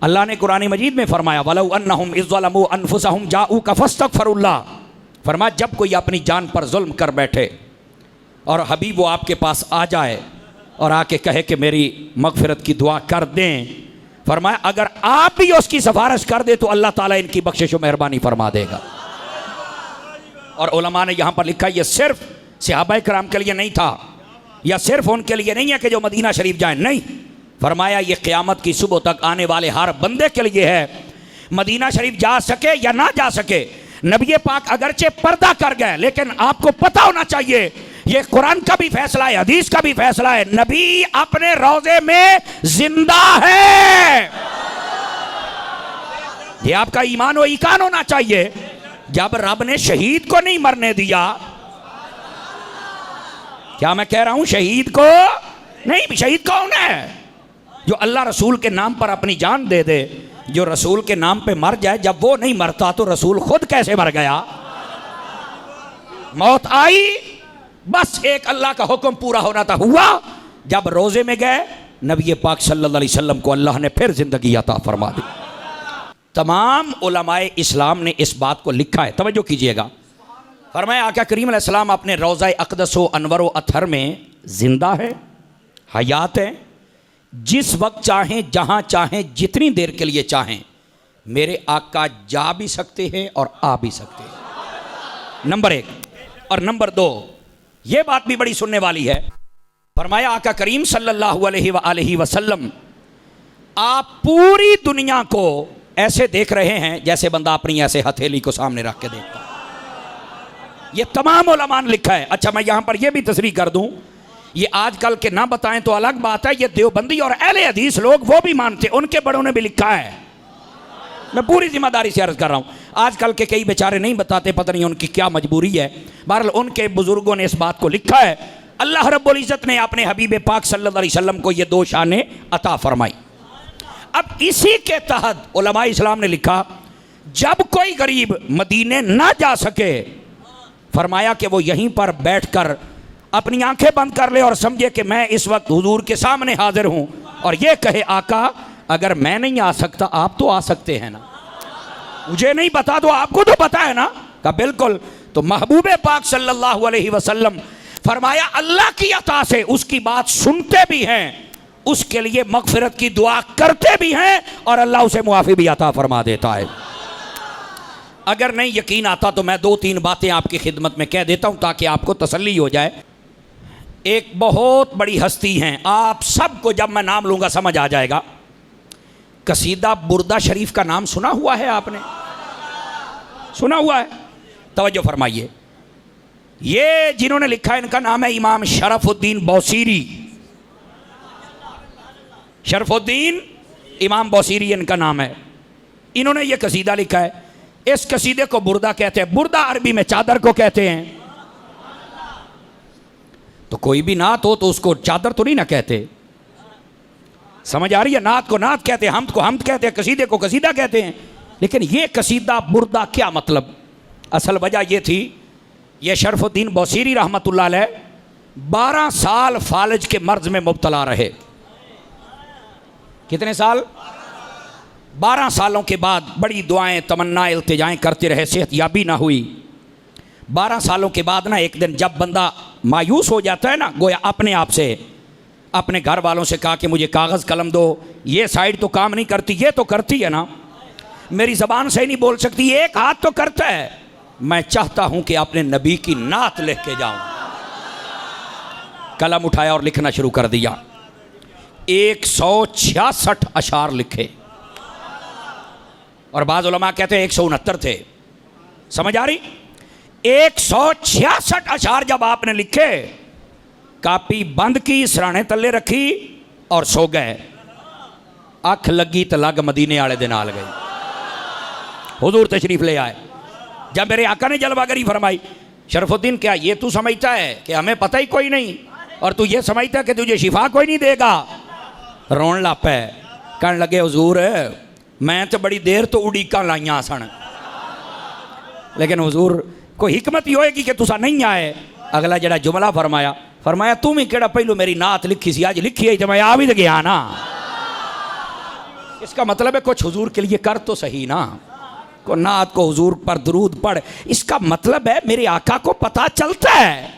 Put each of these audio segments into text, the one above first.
अल्लाह ने कुरान मजीद में फरमाया वलौ अन्नहुम इज़ ज़लमू अनफुसहुम जाऊका फस्तगफिरुल्लाह, फरमाया जब कोई अपनी जान पर जुल्म कर बैठे और हबीब वो आपके पास आ जाए और आके कहे कि मेरी मगफिरत की दुआ कर दें, फरमाया अगर आप भी उसकी सिफारिश कर दे तो अल्लाह ताला इनकी बख्शिश व मेहरबानी फरमा देगा। और उलमा ने यहाँ पर लिखा ये सिर्फ सहाबा कराम के लिए नहीं था, या सिर्फ उनके लिए नहीं है कि जो मदीना शरीफ जाए, नहीं, फरमाया ये क़यामत की सुबह तक आने वाले हर बंदे के लिए है। मदीना शरीफ जा सके या ना जा सके, नबी पाक अगरचे पर्दा कर गए, लेकिन आपको पता होना चाहिए ये कुरान का भी फैसला है, हदीस का भी फैसला है, नबी अपने रोजे में जिंदा है। ये आपका ईमान व ईकान होना चाहिए। जब रब ने शहीद को नहीं मरने दिया, क्या मैं कह रहा हूं, शहीद को नहीं, शहीद कौन है? जो अल्लाह रसूल के नाम पर अपनी जान दे दे, जो रसूल के नाम पे मर जाए। जब वो नहीं मरता तो रसूल खुद कैसे मर गया? मौत आई, बस एक अल्लाह का हुक्म पूरा होना था, हुआ। जब रोजे में गए, नबी पाक सल्लल्लाहु अलैहि वसल्लम को अल्लाह ने फिर जिंदगी अता फरमा दी। तमाम उलमाए इस्लाम ने इस बात को लिखा है, तवज्जो कीजिएगा। फरमाया आका करीम अलैहिस्सलाम अपने रोज़ा अक़दस व अनवर व अतहर में जिंदा है, हयात है। जिस वक्त चाहें, जहां चाहें, जितनी देर के लिए चाहें, मेरे आका जा भी सकते हैं और आ भी सकते हैं, नंबर एक। और नंबर दो, ये बात भी बड़ी सुनने वाली है। फरमाया आका करीम सल्लल्लाहु अलैहि वसल्लम आप पूरी दुनिया को ऐसे देख रहे हैं जैसे बंदा अपनी ऐसे हथेली को सामने रख के देखता है। ये तमाम उलमा ने लिखा है। अच्छा, मैं यहां पर यह भी तस्रीह कर दूं, ये आजकल के ना बताएं तो अलग बात है, ये देवबंदी और अहले हदीस लोग वो भी मानते, उनके बड़ों ने भी लिखा है। मैं पूरी जिम्मेदारी से अर्ज कर रहा हूं, आजकल के कई बेचारे नहीं बताते, पता नहीं उनकी क्या मजबूरी है। बहरहाल उनके बुजुर्गों ने इस बात को लिखा है। अल्लाह रब्बुल इज़्ज़त ने अपने हबीब पाक सल्लल्लाहु अलैहि वसल्लम को ये दो शानें अता फरमाई। अब इसी के तहत उलमा इस्लाम ने लिखा, जब कोई गरीब मदीने ना जा सके, फरमाया कि वो यहीं पर बैठकर अपनी आंखें बंद कर ले और समझे कि मैं इस वक्त हुजूर के सामने हाजिर हूं, और ये कहे आका अगर मैं नहीं आ सकता आप तो आ सकते हैं ना, मुझे नहीं पता तो आपको तो पता है ना। कहा बिल्कुल। तो महबूब पाक सल्लल्लाहु अलैहि वसल्लम फरमाया अल्लाह की अता से उसकी बात सुनते भी हैं, उसके लिए मगफिरत की दुआ करते भी हैं, और अल्लाह उसे मुआफ़ी भी अता फरमा देता है। अगर नहीं यकीन आता तो मैं दो तीन बातें आपकी खिदमत में कह देता हूं ताकि आपको तसल्ली हो जाए। एक बहुत बड़ी हस्ती हैं, आप सबको जब मैं नाम लूंगा समझ आ जाएगा। कसीदा बुर्दा शरीफ का नाम सुना हुआ है आपने? सुना हुआ है? तवज्जो फरमाइए। ये जिन्होंने लिखा है इनका नाम है इमाम शरफुद्दीन बौसीरी। शरफुद्दीन इमाम बौसीरी इनका नाम है। इन्होंने ये कसीदा लिखा है। इस कसीदे को बुर्दा कहते हैं। बुर्दा अरबी में चादर को कहते हैं। तो कोई भी नात हो तो उसको चादर तो नहीं ना कहते, समझ आ रही है? नात को नात कहते हैं, हमद को हमद कहते हैं, कसीदे को कसीदा कहते हैं। लेकिन ये कसीदा बुर्दा क्या मतलब? असल वजह ये थी, ये शरफुद्दीन बौसीरी रहमतुल्लाह अलैह 12 साल फालज के मर्ज में मुब्तला रहे। कितने साल? 12 सालों के बाद बड़ी दुआएं तमन्ना इल्तिजाएं करते रहे, सेहत याबी ना हुई। 12 सालों के बाद ना एक दिन जब बंदा मायूस हो जाता है ना, गोया अपने आप से अपने घर वालों से कहा कि मुझे कागज़ कलम दो, ये साइड तो काम नहीं करती, ये तो करती है ना, मेरी ज़बान सही नहीं बोल सकती, एक हाथ तो करता है, मैं चाहता हूं कि अपने नबी की नात लिख के जाऊं। कलम उठाया और लिखना शुरू कर दिया। 166 अशार लिखे, और बाज़ उलमा कहते हैं 169 थे। समझ आ रही? 166 अशार जब आपने लिखे, कापी बंद की, सराने तले रखी और सो गए। अख लगी तो लग मदीने वाले दिन आल गई। हुजूर तशरीफ ले आए। जब मेरे आका ने जलवागरी फरमाई, शरफुद्दीन क्या ये तू समझता है कि हमें पता ही कोई नहीं, और तू ये समझता है कि तुझे शिफा कोई नहीं देगा? रोन ला पे, कहने लगे हुजूर मैं तो बड़ी देर तो उड़ीका लाइया सन, लेकिन हुजूर कोई हिकमत ही होएगी कि तुसा नहीं आए। अगला जड़ा जुमला फरमाया, फरमाया तू भी केड़ा पहलू मेरी नात लिखी सी, अज लिखी है तो मैं आ भी तो गया ना। इसका मतलब है कुछ हुजूर के लिए कर तो सही ना, को नात को हुजूर पर दुरूद पढ़, इसका मतलब है मेरे आका को पता चलता है।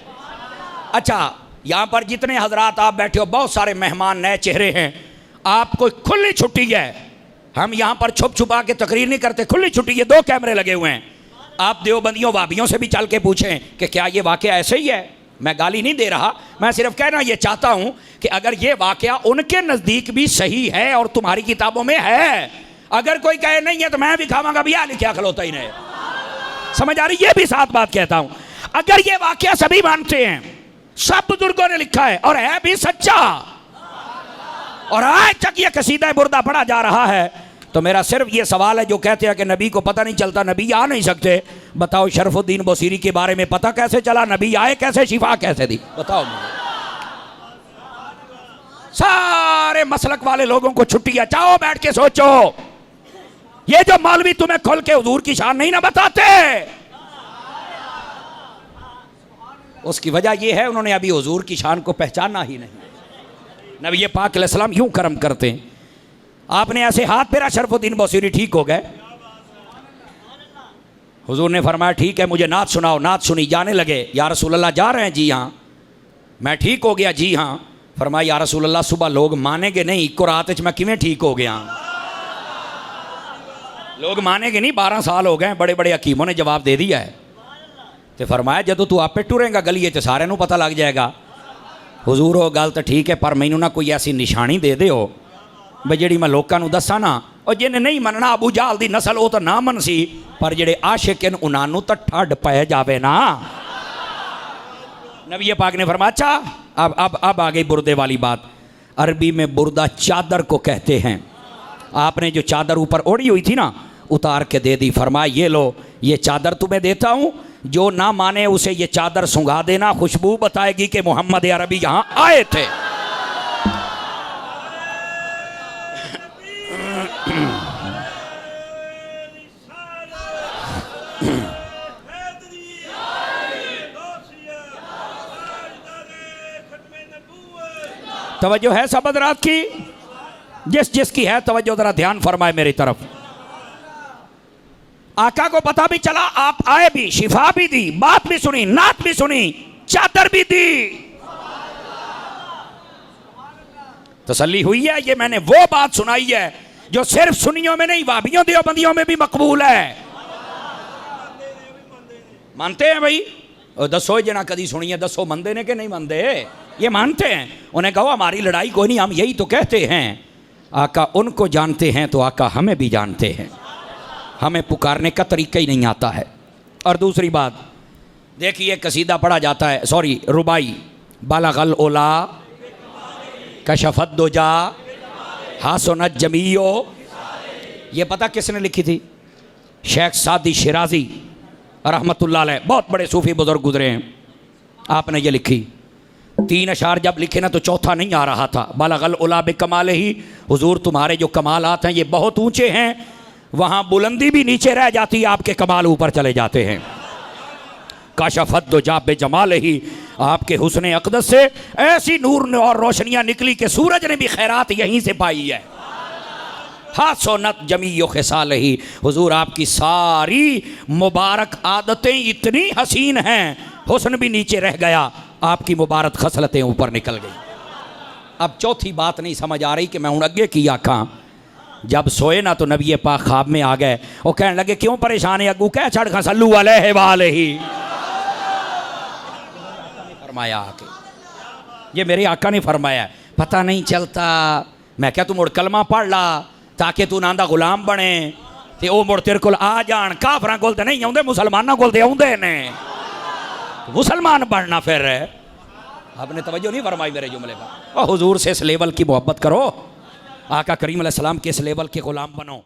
अच्छा, यहाँ पर जितने हजरात आप बैठे हो, बहुत सारे मेहमान नए चेहरे हैं, आपको खुली छुट्टी है, हम यहाँ पर छुप छुपा के तकरीर नहीं करते, खुली छुट्टी है, 2 कैमरे लगे हुए हैं। आप देवबंदियों वाबियों से भी चल के पूछें कि क्या ये वाकया ऐसे ही है। मैं गाली नहीं दे रहा, मैं सिर्फ कहना ये चाहता हूँ कि अगर ये वाकया उनके नज़दीक भी सही है और तुम्हारी किताबों में है, अगर कोई कहे नहीं है तो मैं भी खावांगा भैया, क्या खलोता ही नहीं, समझ आ रही, ये भी साथ बात कहता हूँ। अगर ये वाकया सभी मानते हैं, सब बुजुर्गों ने लिखा है और है भी सच्चा, और आज तक ये कसीदा बुर्दा पढ़ा जा रहा है, तो मेरा सिर्फ ये सवाल है, जो कहते हैं कि नबी को पता नहीं चलता, नबी आ नहीं सकते, बताओ शरफुद्दीन बुसीरी के बारे में पता कैसे चला, नबी आए कैसे, शिफा कैसे दी, बताओ मुझे। सारे मसलक वाले लोगों को छुट्टियां, चाहो बैठ के सोचो, ये जो मौलवी तुम्हें खुल के हुजूर की शान नहीं ना बताते, उसकी वजह यह है उन्होंने अभी हुजूर की शान को पहचाना ही नहीं। नबी पाक अलैहिस्सलाम यूं करम करते हैं, आपने ऐसे हाथ फेरा, शरफुद्दीन बुसीरी ठीक हो गए। हुजूर ने फरमाया ठीक है मुझे नात सुनाओ, नात सुनी, जाने लगे, या रसूल अल्लाह जा रहे हैं, जी हाँ। मैं ठीक हो गया, जी हाँ। फरमाया या रसूल अल्लाह सुबह लोग मानेंगे नहीं, इको रात च मैं किवें ठीक हो गया, लोग मानेंगे नहीं, 12 साल हो गए, बड़े बड़े हकीमों ने जवाब दे दिया है। तो फरमाया जदों तू आपे टुरेगा गलीए तो सारे पता लग जाएगा। हुजूर वो गल तो ठीक है, पर मैनू ना कोई ऐसी निशानी दे दिओ बई जिहड़ी मैं लोकां नूं दस्सां ना, और जिन्हें नहीं मनना अबू जाल दी नस्ल वो तो ना मन सी, पर जिहड़े आशिक हैं उन्हां नूं तो ठंड पै जावे ना। नबी पाक ने फरमाया अच्छा अब आ गई बुर्दे वाली बात। अरबी में बुर्दा चादर को कहते हैं। आपने जो चादर ऊपर ओढ़ी हुई थी ना, उतार के दे दी। फरमाया ये लो, ये चादर तुम्हें देता हूँ, जो ना माने उसे ये चादर सुंघा देना, खुशबू बताएगी कि मोहम्मद अरबी यहाँ आए थे। तवज्जो है सब हज़रात की, जिस जिसकी है तवज्जो जरा ध्यान फरमाए मेरी तरफ। आका को पता भी चला, आप आए भी, शिफा भी दी, बात भी सुनी, नात भी सुनी, चादर भी दी, तसल्ली हुई है। ये मैंने वो बात सुनाई है जो सिर्फ सुनियों में नहीं, वाबियों देवबंदियों में भी मकबूल है। मानते हैं भाई? दसो जना कदी सुनी है, दसो मनते ने कि नहीं मनते? ये मानते हैं। उन्हें कहो हमारी लड़ाई कोई नहीं, हम यही तो कहते हैं, आका उनको जानते हैं तो आका हमें भी जानते हैं, हमें पुकारने का तरीका ही नहीं आता है। और दूसरी बात देखिए, कसीदा पढ़ा जाता है, सॉरी रुबाई, बालगल ओला कशफत दुजा हासुनत जमीयो, ये पता किसने लिखी थी? शेख सादी शिराजी रहमतुल्लाह अलैह, बहुत बड़े सूफी बुजुर्ग गुजरे हैं, आपने ये लिखी। 3 अशार जब लिखे ना तो चौथा नहीं आ रहा था। बालगल उला बे कमाल ही, हुजूर तुम्हारे जो कमालात हैं ये बहुत ऊंचे हैं, वहाँ बुलंदी भी नीचे रह जाती है, आपके कमाल ऊपर चले जाते हैं। काशफत दो जाब बे जमाल ही, आपके हुस्न अक़दस से ऐसी नूर और रोशनियाँ निकली कि सूरज ने भी खैरात यहीं से पाई है। हासोनत जमीयो खिसाल ही, हुजूर आपकी सारी मुबारक आदतें इतनी हसीन हैं, हुस्न भी नीचे रह गया, आपकी मुबारक खसलतें ऊपर निकल गई। अब चौथी बात नहीं समझ आ रही कि मैं हूँ अगे की आखा। जब सोए ना तो नबी पाक ख्वाब में आ गए, वो कहने लगे क्यों परेशान है अगू, कह छड़ खा सल्लू वाले ही। फरमाया आके, ये मेरे आका ने फरमाया, पता नहीं चलता। मैं क्या तू मुड़ कलमा पढ़ ला ताकि तू नांदा गुलाम बने, ते ओ मुड़ तेरे कोल आ जान। काफरां कोल ते नहीं आउंदे, मुसलमानां कोल ते आउंदे ने, मुसलमान बनना। फिर आपने तवज्जो नहीं फरमाई मेरे जुमले पर। हुजूर से इस लेवल की मोहब्बत करो, आका करीम अलैहिस्सलाम के इस लेवल के गुलाम बनो।